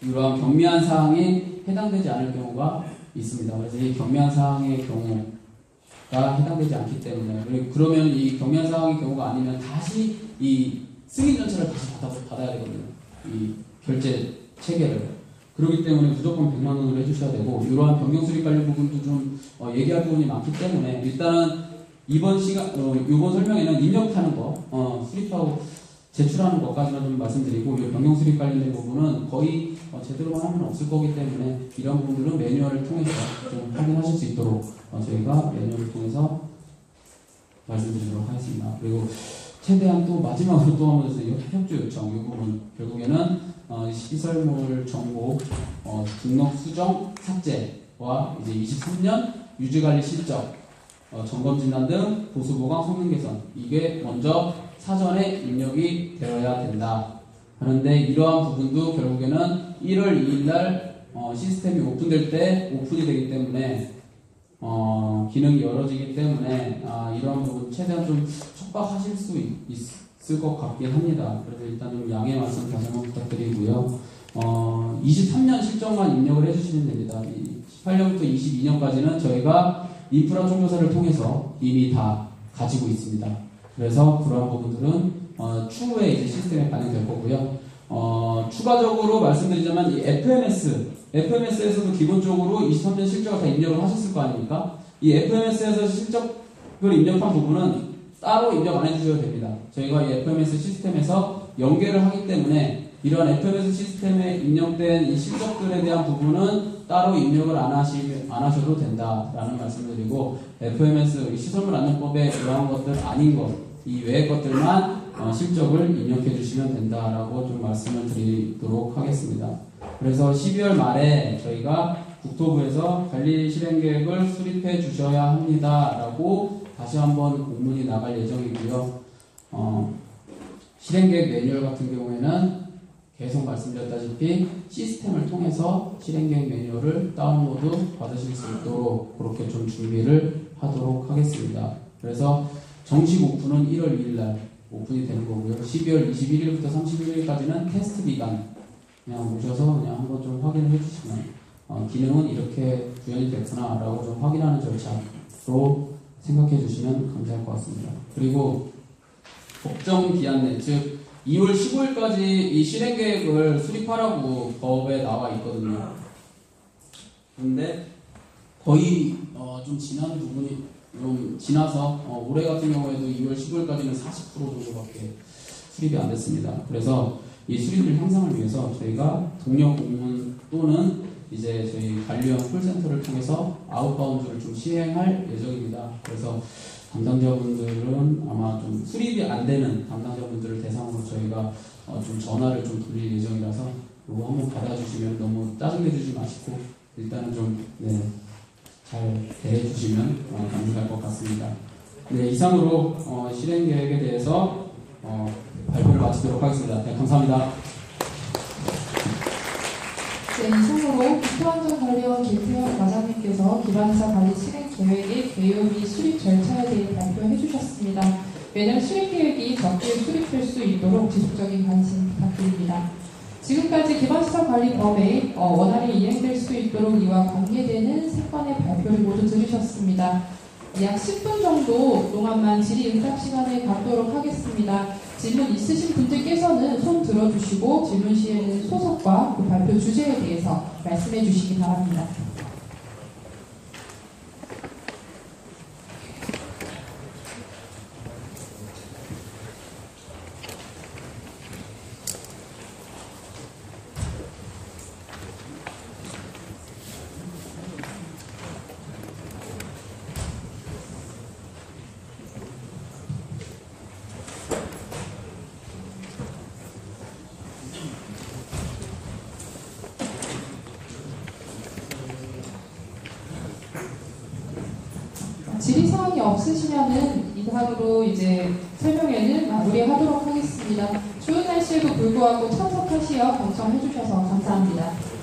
이러한 경미한 사항이 해당되지 않을 경우가 있습니다. 그래서 이 경미한 사항의 경우가 해당되지 않기 때문에 그러면 이 경미한 사항의 경우가 아니면 다시 이 승인 전체를 다시 받아야 되거든요. 이 결제 체계를. 그렇기 때문에 무조건 100만 원으로 해주셔야 되고 이러한 변경 수립 관련 부분도 좀 얘기할 부분이 많기 때문에 일단은 이번 설명에는 입력하는 거 수립하고 제출하는 것까지만 좀 말씀드리고 이 변경 수립 관련된 부분은 거의 제대로만 하면 없을 거기 때문에 이런 부분들은 매뉴얼을 통해서 좀 확인하실 수 있도록 저희가 매뉴얼을 통해서 말씀드리도록 하겠습니다. 그리고 최대한 또 마지막으로 또 한 번 더 협조 요청 이 부분 결국에는 시설물 정보 등록 수정 삭제와 이제 23년 유지관리 실적 점검 진단 등 보수 보강 성능 개선 이게 먼저 사전에 입력이 되어야 된다 하는데 이러한 부분도 결국에는 1월 2일 날 시스템이 오픈될 때 오픈이 되기 때문에 기능이 열어지기 때문에 이러한 부분 최대한 좀 촉박하실 수 있을 것 같긴 합니다. 그래서 일단 좀 양해 말씀 다시 한번 부탁드리고요. 23년 실적만 입력을 해주시면 됩니다. 18년부터 22년까지는 저희가 인프라 총조사를 통해서 이미 다 가지고 있습니다. 그래서 그러한 부분들은 추후에 이제 시스템에 반영될 거고요. 추가적으로 말씀드리자면 이 FMS에서도 기본적으로 23년 실적을 다 입력을 하셨을 거 아닙니까? 이 FMS에서 실적을 입력한 부분은 따로 입력 안 해주셔도 됩니다. 저희가 이 FMS 시스템에서 연계를 하기 때문에 이런 FMS 시스템에 입력된 이 실적들에 대한 부분은 따로 입력을 안 하셔도 된다라는 말씀을 드리고 FMS 시설물 안전법에 이러한 것들 아닌 것, 이 외의 것들만 실적을 입력해 주시면 된다라고 좀 말씀을 드리도록 하겠습니다. 그래서 12월 말에 저희가 국토부에서 관리 실행 계획을 수립해 주셔야 합니다라고 다시 한번 공문이 나갈 예정이고요. 실행 계획 매뉴얼 같은 경우에는 계속 말씀드렸다시피 시스템을 통해서 실행계획 매뉴얼을 다운로드 받으실 수 있도록 그렇게 좀 준비를 하도록 하겠습니다. 그래서 정식 오픈은 1월 2일 날 오픈이 되는 거고요. 12월 21일부터 31일까지는 테스트 기간 그냥 오셔서 그냥 한번 좀 확인을 해주시면 기능은 이렇게 구현이 됐구나 라고 좀 확인하는 절차로 생각해 주시면 감사할 것 같습니다. 그리고 법정 기한 내, 즉 2월 15일까지 이 실행계획을 수립하라고 법에 나와 있거든요. 그런데 거의 좀 지난 부분이 좀 지나서 올해 같은 경우에도 2월 15일까지는 40% 정도밖에 수립이 안 됐습니다. 그래서 이 수립률 향상을 위해서 저희가 동료 공문 또는 이제 저희 관리형 콜센터를 통해서 아웃바운드를 좀 시행할 예정입니다. 그래서 담당자분들은 아마 좀 수립이 안 되는 담당자분들을 대상으로 저희가 좀 전화를 좀 돌릴 예정이라서 이거 한번 받아주시면 너무 짜증내주지 마시고 일단은 좀 잘 대해주시면 감사할 것 같습니다. 네, 이상으로 실행 계획에 대해서 발표를 마치도록 하겠습니다. 네, 감사합니다. 네, 이상으로 국토안전관리원 김태현 과장님께서 기반사 관리 실행 계획의 개요 및 수립 절차에 대해 발표해 주셨습니다. 매년 수립 계획이 적게 수립될 수 있도록 지속적인 관심 부탁드립니다. 지금까지 기반시설관리법에 원활히 이행될 수 있도록 이와 관계되는 3건의 발표를 모두 들으셨습니다. 약 10분 정도 동안만 질의응답 시간을 갖도록 하겠습니다. 질문 있으신 분들께서는 손 들어주시고 질문 시에는 소속과 그 발표 주제에 대해서 말씀해 주시기 바랍니다. 질의사항이 없으시면은 이상으로 이제 설명회는 마무리하도록 하겠습니다. 추운 날씨에도 불구하고 참석하시어 경청해 주셔서 감사합니다.